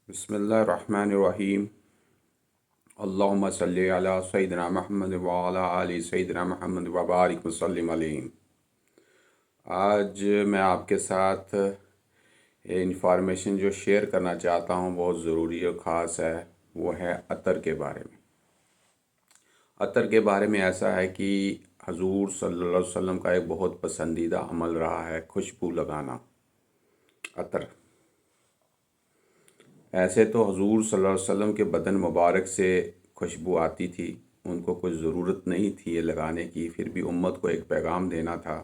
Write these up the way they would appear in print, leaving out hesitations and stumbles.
बिस्मिल्लाहिर्रहमानिर्रहीम। अल्लाहुम्मा सल्लि अला सय्यिदिना मुहम्मद व अला आलि सय्यिदिना मुहम्मद व बारिक वसल्लिम अलैहि। आज मैं आपके साथ इंफॉर्मेशन जो शेयर करना चाहता हूँ बहुत ज़रूरी और ख़ास है, वो है अतर के बारे में। अतर के बारे में ऐसा है कि हजूर सल्लल्लाहु अलैहि वसल्लम का एक बहुत पसंदीदा अमल रहा है खुशबू लगाना, अतर। ऐसे तो हजूर सल्लल्लाहु अलैहि वसल्लम के बदन मुबारक से खुशबू आती थी, उनको कोई ज़रूरत नहीं थी ये लगाने की, फिर भी उम्मत को एक पैगाम देना था,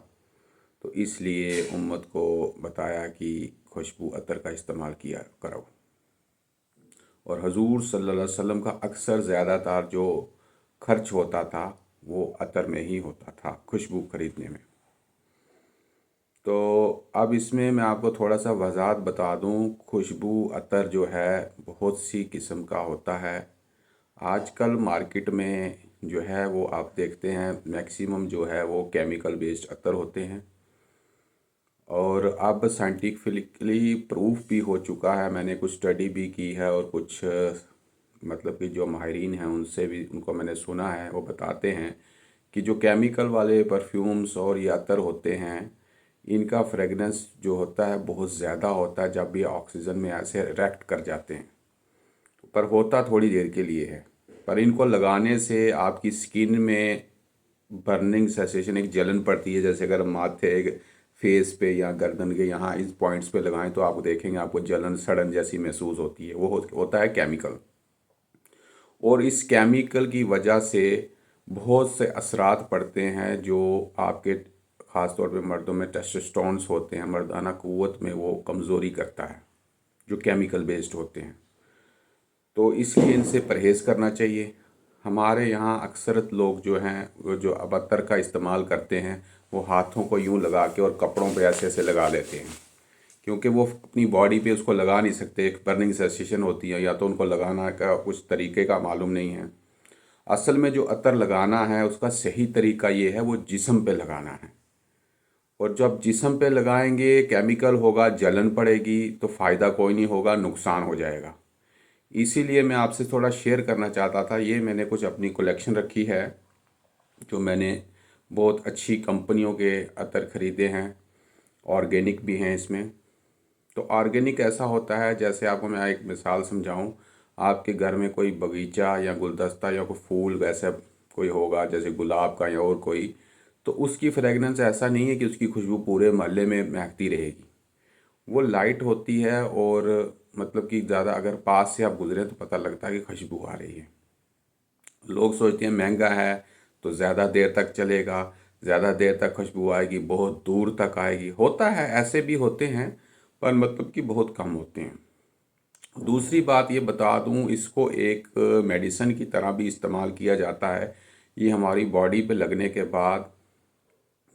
तो इसलिए उम्मत को बताया कि खुशबू अतर का इस्तेमाल किया करो। और हजूर सल्लल्लाहु अलैहि वसल्लम का अक्सर ज़्यादातर जो खर्च होता था वो अतर में ही होता था, खुशबू खरीदने में। तो अब इसमें मैं आपको थोड़ा सा वज़ाहत बता दूं। खुशबू अतर जो है बहुत सी किस्म का होता है। आजकल मार्केट में जो है वो आप देखते हैं मैक्सिमम जो है वो केमिकल बेस्ड अतर होते हैं, और अब साइंटिफिकली प्रूफ भी हो चुका है। मैंने कुछ स्टडी भी की है और कुछ मतलब कि जो माहिरीन हैं उनसे भी उनको मैंने सुना है, वो बताते हैं कि जो केमिकल वाले परफ्यूम्स और ये अतर होते हैं इनका फ्रेगनेंस जो होता है बहुत ज़्यादा होता है जब भी ऑक्सीजन में ऐसे रिएक्ट कर जाते हैं, पर होता थोड़ी देर के लिए है। पर इनको लगाने से आपकी स्किन में बर्निंग सेंसेशन, एक जलन पड़ती है। जैसे अगर माथे फेस पे या गर्दन के यहाँ इस पॉइंट्स पे लगाएं तो आप देखेंगे आपको जलन सड़न जैसी महसूस होती है, वो होता है केमिकल। और इस केमिकल की वजह से बहुत से असरात पड़ते हैं जो आपके ख़ास तौर पे मर्दों में टेस्टोस्टेरोन्स होते हैं, मर्दाना क़ुव्वत में वो कमज़ोरी करता है जो केमिकल बेस्ड होते हैं। तो इसलिए इनसे परहेज़ करना चाहिए। हमारे यहाँ अक्सरत लोग जो हैं वो जो अब अतर का इस्तेमाल करते हैं वो हाथों को यूँ लगा के और कपड़ों पे ऐसे ऐसे लगा लेते हैं, क्योंकि वो अपनी बॉडी पे उसको लगा नहीं सकते। एक बर्निंग सेंसेशन होती है, या तो उनको लगाना का कुछ तरीके का मालूम नहीं है। असल में जो अतर लगाना है उसका सही तरीका ये है, वो जिस्म पे लगाना है। और जब जिस्म पे लगाएंगे केमिकल होगा, जलन पड़ेगी, तो फ़ायदा कोई नहीं होगा, नुकसान हो जाएगा। इसीलिए मैं आपसे थोड़ा शेयर करना चाहता था। ये मैंने कुछ अपनी कलेक्शन रखी है जो मैंने बहुत अच्छी कंपनियों के अतर ख़रीदे हैं, ऑर्गेनिक भी हैं इसमें। तो ऑर्गेनिक ऐसा होता है, जैसे आपको मैं एक मिसाल समझाऊं। आपके घर में कोई बगीचा या गुलदस्ता या कोई फूल वैसा कोई होगा, जैसे गुलाब का या और कोई, तो उसकी फ्रेगनेंस ऐसा नहीं है कि उसकी खुशबू पूरे मोहल्ले में महकती रहेगी। वो लाइट होती है, और मतलब कि ज़्यादा अगर पास से आप गुजरे तो पता लगता है कि खुशबू आ रही है। लोग सोचते हैं महंगा है तो ज़्यादा देर तक चलेगा, ज़्यादा देर तक खुशबू आएगी, बहुत दूर तक आएगी। होता है, ऐसे भी होते हैं, पर मतलब कि बहुत कम होते हैं। दूसरी बात ये बता दूं, इसको एक मेडिसिन की तरह भी इस्तेमाल किया जाता है। ये हमारी बॉडी पे लगने के बाद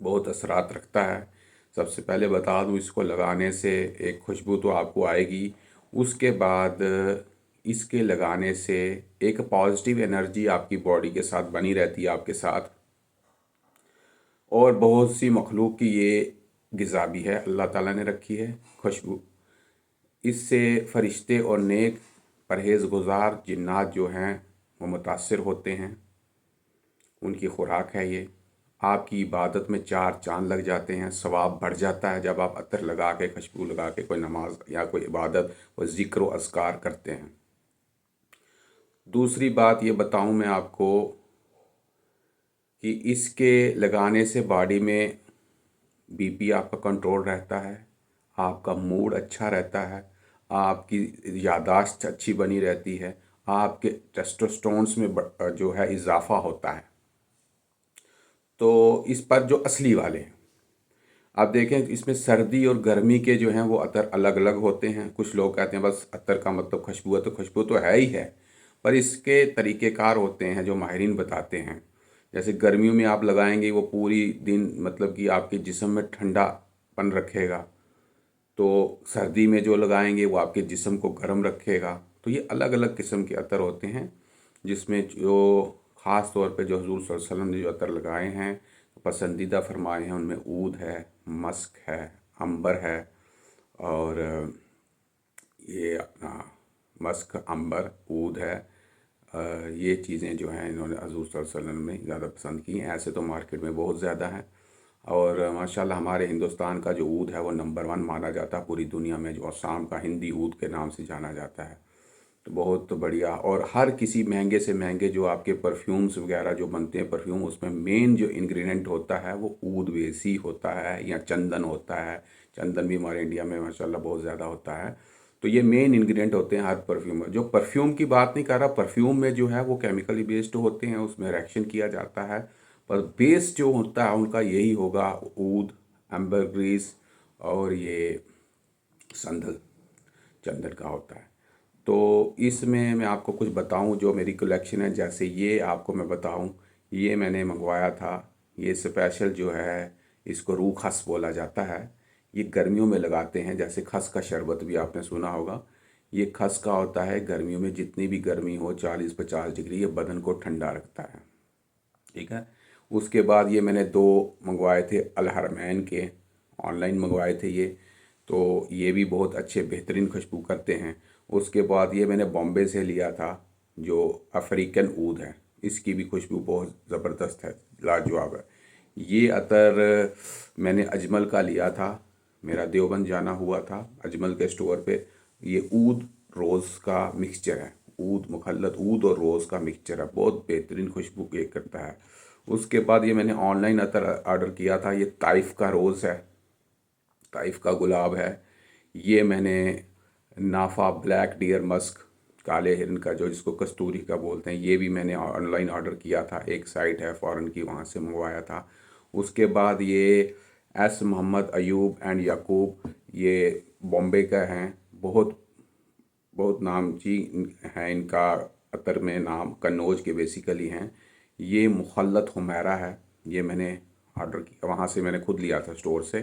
बहुत असरात रखता है। सबसे पहले बता दूं, इसको लगाने से एक खुशबू तो आपको आएगी, उसके बाद इसके लगाने से एक पॉजिटिव एनर्जी आपकी बॉडी के साथ बनी रहती है आपके साथ। और बहुत सी मखलूक की ये ग़िज़ा भी है, अल्लाह ताला ने रखी है खुशबू। इससे फरिश्ते और नेक परहेज़गुज़ार जिन्नात जो हैं वो मुतासिर होते हैं, उनकी खुराक है ये। आपकी इबादत में चार चांद लग जाते हैं, सवाब बढ़ जाता है जब आप अतर लगा के, खुशबू लगा के कोई नमाज या कोई इबादत व ज़िक्र व अज़कार करते हैं। दूसरी बात ये बताऊं मैं आपको कि इसके लगाने से बॉडी में बीपी आपका कंट्रोल रहता है, आपका मूड अच्छा रहता है, आपकी यादाश्त अच्छी बनी रहती है, आपके टेस्टोस्टेरोन्स में जो है इजाफा होता है। तो इस पर जो असली वाले हैं, आप देखें इसमें सर्दी और गर्मी के जो हैं वो अतर अलग अलग होते हैं। कुछ लोग कहते हैं बस अतर का मतलब खुशबू है, तो खुशबू तो है ही है, पर इसके तरीक़ेकार होते हैं जो माहिरीन बताते हैं। जैसे गर्मियों में आप लगाएंगे वो पूरी दिन मतलब कि आपके जिस्म में ठंडापन रखेगा, तो सर्दी में जो लगाएंगे वो आपके जिस्म को गर्म रखेगा। तो ये अलग अलग किस्म के अतर होते हैं, जिसमें जो ख़ास तौर पे जो हज़ूर सल्लल्लाहु अलैहि वसल्लम ने जो अतर लगाए हैं, पसंदीदा फरमाए हैं, उनमें ऊद है, मस्क है, अंबर है, और ये अपना मस्क, अंबर, ऊद है। ये चीज़ें जो हैं इन्होंने हज़ूर सल्लल्लाहु अलैहि वसल्लम ने ज़्यादा पसंद की हैं। ऐसे तो मार्केट में बहुत ज़्यादा है, और माशाल्लाह हमारे हिंदुस्तान का जो ऊद है वो नंबर 1 माना जाता है पूरी दुनिया में, जो असम का हिंदी ऊद के नाम से जाना जाता है। तो बहुत बढ़िया। और हर किसी महंगे से महंगे जो आपके परफ्यूम्स वगैरह जो बनते हैं परफ्यूम, उसमें मेन जो इंग्रेडिएंट होता है वो ऊद बेसी होता है या चंदन होता है। चंदन भी हमारे इंडिया में माशाल्लाह बहुत ज़्यादा होता है। तो ये मेन इंग्रेडिएंट होते हैं हर परफ्यूम में। जो परफ्यूम की बात नहीं कर रहा, परफ्यूम में जो है वो केमिकली बेस्ड होते हैं, उसमें रिएक्शन किया जाता है, पर बेस जो होता है उनका यही होगा ऊद, एम्बरग्रीस और ये संदल, चंदन का होता है। तो इसमें मैं आपको कुछ बताऊं जो मेरी कलेक्शन है। जैसे ये आपको मैं बताऊं, ये मैंने मंगवाया था, ये स्पेशल जो है इसको रूह खस बोला जाता है। ये गर्मियों में लगाते हैं, जैसे खस का शरबत भी आपने सुना होगा। ये खस का होता है, गर्मियों में जितनी भी गर्मी हो 40-50 डिग्री, ये बदन को ठंडा रखता है। ठीक है। उसके बाद ये मैंने 2 मंगवाए थे अल हरमैन के, ऑनलाइन मंगवाए थे ये। तो ये भी बहुत अच्छे बेहतरीन खुशबू करते हैं। उसके बाद ये मैंने बॉम्बे से लिया था, जो अफ्रीकन ऊद है, इसकी भी खुशबू बहुत ज़बरदस्त है, लाजवाब है। ये अतर मैंने अजमल का लिया था, मेरा देवबंद जाना हुआ था, अजमल के स्टोर पे। ये ऊद रोज़ का मिक्सचर है, ऊद मुखल्लत ऊद और रोज़ का मिक्सचर है, बहुत बेहतरीन खुशबू केक करता है। उसके बाद ये मैंने ऑनलाइन अतर ऑर्डर किया था, ये ताइफ का रोज़ है, ताइफ का गुलाब है। ये मैंने नाफा ब्लैक डियर मस्क, काले हिरन का जो जिसको कस्तूरी का बोलते हैं, ये भी मैंने ऑनलाइन ऑर्डर किया था, एक साइट है फ़ॉरेन की, वहाँ से मंगवाया था। उसके बाद ये एस मोहम्मद अयूब एंड याकूब, ये बॉम्बे का हैं, बहुत बहुत नामची हैं इनका, अतर में नाम कन्नौज के बेसिकली हैं। ये मुखल्लत हुमैरा है, ये मैंने ऑर्डर किया, वहाँ से मैंने खुद लिया था स्टोर से।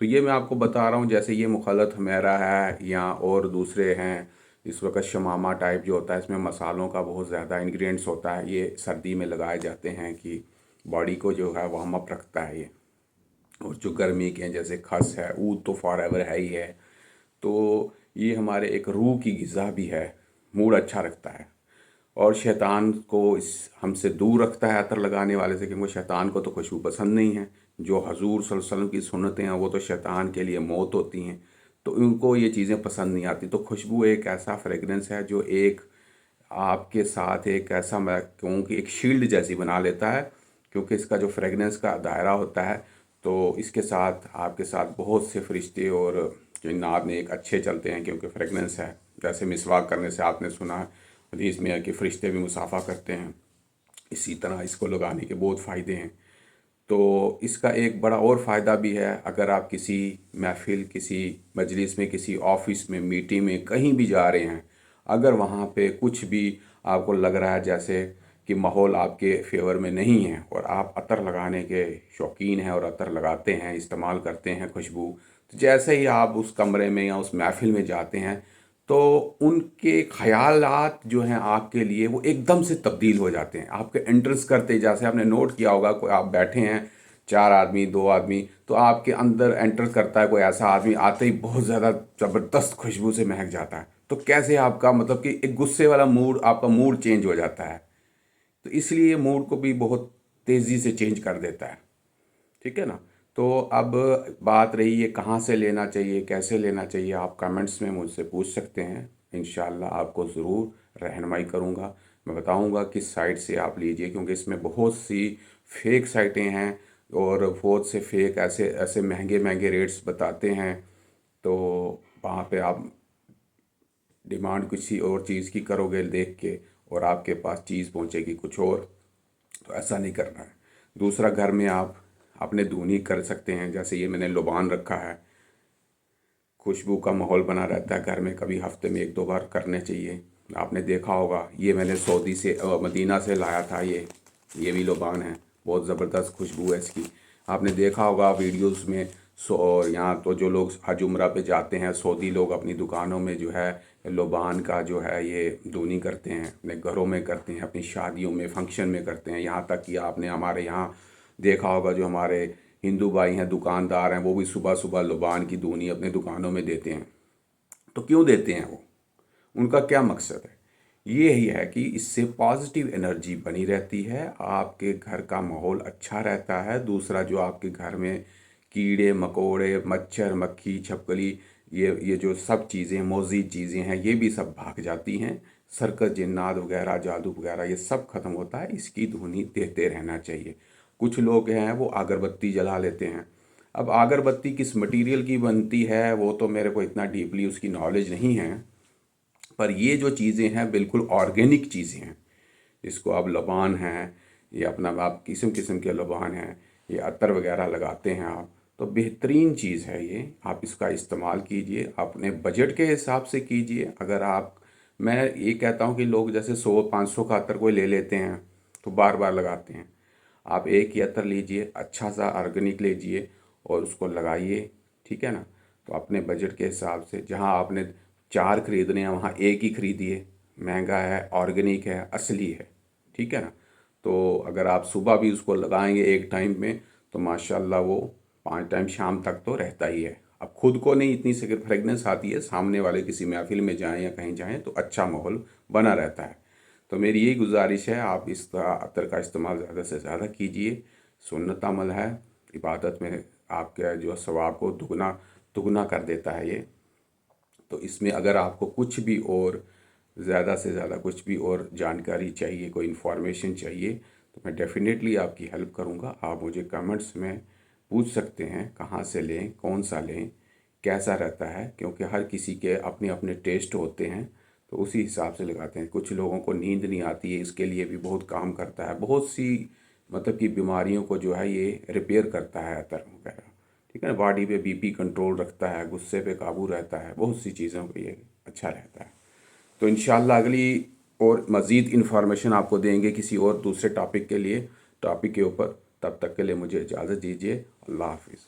तो ये मैं आपको बता रहा हूँ, जैसे ये मुखल्लत हुमैरा है या और दूसरे हैं। इस वक्त शमामा टाइप जो होता है, इसमें मसालों का बहुत ज़्यादा इंग्रेडिएंट्स होता है, ये सर्दी में लगाए जाते हैं कि बॉडी को जो है वार्म अप रखता है ये। और जो गर्मी के हैं जैसे खस है, ऊद तो फॉरएवर है ही है। तो ये हमारे एक रूह की ग़िज़ा भी है, मूड अच्छा रखता है, और शैतान को इस हमसे दूर रखता है अतर लगाने वाले से, क्योंकि शैतान को तो खुशबू पसंद नहीं है। जो हजूर सल्लल्लाहु अलैहि वसल्लम की सुन्नतें हैं वो तो शैतान के लिए मौत होती हैं, तो उनको ये चीज़ें पसंद नहीं आती। तो खुशबू एक ऐसा फ्रेगरेंस है जो एक आपके साथ एक ऐसा, मैं कहूँ कि एक शील्ड जैसी बना लेता है, क्योंकि इसका जो फ्रेगरेंस का दायरा होता है, तो इसके साथ आपके साथ बहुत से फरिश्ते और जिन्नात ने एक अच्छे चलते हैं, क्योंकि फ्रेगरेंस है। जैसे मिसवाक करने से आपने सुना है हदीस में है कि फरिश्ते भी मुसाफा करते हैं, इसी तरह इसको लगाने के बहुत फ़ायदे हैं। तो इसका एक बड़ा और फ़ायदा भी है, अगर आप किसी महफ़िल, किसी मजलिस में, किसी ऑफ़िस में, मीटिंग में, कहीं भी जा रहे हैं, अगर वहाँ पे कुछ भी आपको लग रहा है जैसे कि माहौल आपके फेवर में नहीं है, और आप अतर लगाने के शौकीन हैं और अतर लगाते हैं, इस्तेमाल करते हैं खुशबू, तो जैसे ही आप उस कमरे में या उस महफ़िल में जाते हैं, तो उनके ख़यालात जो हैं आपके लिए वो एकदम से तब्दील हो जाते हैं। आपके एंट्रेंस करते ही, जैसे आपने नोट किया होगा, कोई आप बैठे हैं 4 आदमी, 2 आदमी, तो आपके अंदर एंटर करता है कोई ऐसा आदमी, आते ही बहुत ज़्यादा ज़बरदस्त खुशबू से महक जाता है। तो कैसे आपका मतलब कि एक गुस्से वाला मूड, आपका मूड चेंज हो जाता है। तो इसलिए मूड को भी बहुत तेज़ी से चेंज कर देता है। ठीक है ना। तो अब बात रही ये कहाँ से लेना चाहिए, कैसे लेना चाहिए, आप कमेंट्स में मुझसे पूछ सकते हैं। इंशाल्लाह आपको ज़रूर रहनुमाई करूँगा, मैं बताऊँगा किस साइट से आप लीजिए, क्योंकि इसमें बहुत सी फेक साइटें हैं, और बहुत से फेक ऐसे ऐसे महंगे महंगे रेट्स बताते हैं। तो वहाँ पे आप डिमांड किसी और चीज़ की करोगे देख के, और आपके पास चीज़ पहुँचेगी कुछ और, तो ऐसा नहीं करना है। दूसरा, घर में आप अपने धुनी कर सकते हैं, जैसे ये मैंने लुबान रखा है, खुशबू का माहौल बना रहता है घर में, कभी हफ्ते में 1-2 बार करने चाहिए। आपने देखा होगा, ये मैंने सऊदी से मदीना से लाया था, ये भी लुबान है, बहुत ज़बरदस्त खुशबू है इसकी। आपने देखा होगा वीडियोस में। और यहाँ तो जो लोग हज उम्रा पे जाते हैं, सऊदी लोग अपनी दुकानों में जो है लुबान का जो है ये धुनी करते हैं, अपने घरों में करते हैं, अपनी शादियों में, फंक्शन में करते हैं। यहाँ तक कि आपने हमारे यहाँ देखा होगा, जो हमारे हिंदू भाई हैं, दुकानदार हैं, वो भी सुबह सुबह लुबान की धुनी अपने दुकानों में देते हैं। तो क्यों देते हैं वो? उनका क्या मकसद है? ये ही है कि इससे पॉजिटिव एनर्जी बनी रहती है, आपके घर का माहौल अच्छा रहता है। दूसरा, जो आपके घर में कीड़े मकोड़े, मच्छर मक्खी छिपकली, ये जो सब चीज़ें मोज़ीद चीज़ें हैं, ये भी सब भाग जाती हैं। सर्कस जिन्नात वगैरह जादू वगैरह ये सब ख़त्म होता है। इसकी धुनी देते रहना चाहिए। कुछ लोग हैं वो अगरबत्ती जला लेते हैं। अब अगरबत्ती किस मटेरियल की बनती है वो तो मेरे को इतना डीपली उसकी नॉलेज नहीं है, पर ये जो चीज़ें हैं बिल्कुल ऑर्गेनिक चीज़ें हैं। इसको आप लबान हैं, ये अपना आप किस्म किस्म के लबान हैं, ये अतर वगैरह लगाते हैं आप, तो बेहतरीन चीज़ है ये। आप इसका इस्तेमाल कीजिए, अपने बजट के हिसाब से कीजिए। अगर आप, मैं ये कहता हूँ कि लोग जैसे 100-500 का अतर कोई ले लेते हैं तो बार बार लगाते हैं। आप एक ही अतर लीजिए, अच्छा सा ऑर्गेनिक लीजिए और उसको लगाइए, ठीक है ना। तो अपने बजट के हिसाब से, जहाँ आपने 4 खरीदने हैं वहाँ एक ही खरीदिए। महंगा है, ऑर्गेनिक है, असली है, ठीक है ना। तो अगर आप सुबह भी उसको लगाएंगे एक टाइम में तो माशाल्लाह वो 5 टाइम शाम तक तो रहता ही है। अब खुद को नहीं इतनी फ्रेगनेंस आती है, सामने वाले किसी महफिल में जाएं या कहीं जाएं तो अच्छा माहौल बना रहता है। तो मेरी यही गुजारिश है, आप इस अतर का इस्तेमाल ज़्यादा से ज़्यादा कीजिए। सुन्नत अमल है, इबादत में आपके जो सवाब को दुगना दुगना कर देता है ये। तो इसमें अगर आपको कुछ भी और ज़्यादा से ज़्यादा कुछ भी और जानकारी चाहिए, कोई इन्फॉर्मेशन चाहिए, तो मैं डेफ़िनेटली आपकी हेल्प करूँगा। आप मुझे कमेंट्स में पूछ सकते हैं कहाँ से लें, कौन सा लें, कैसा रहता है, क्योंकि हर किसी के अपने अपने टेस्ट होते हैं, तो उसी हिसाब से लगाते हैं। कुछ लोगों को नींद नहीं आती है, इसके लिए भी बहुत काम करता है। बहुत सी मतलब कि बीमारियों को जो है ये रिपेयर करता है अतर वगैरह, ठीक है ना। बॉडी पे बीपी कंट्रोल रखता है, गुस्से पे काबू रहता है, बहुत सी चीज़ों पे ये अच्छा रहता है। तो इंशाल्लाह अगली और मज़ीद इन्फॉर्मेशन आपको देंगे किसी और दूसरे टॉपिक के ऊपर। तब तक के लिए मुझे इजाज़त दीजिए। अल्लाह हाफिज़।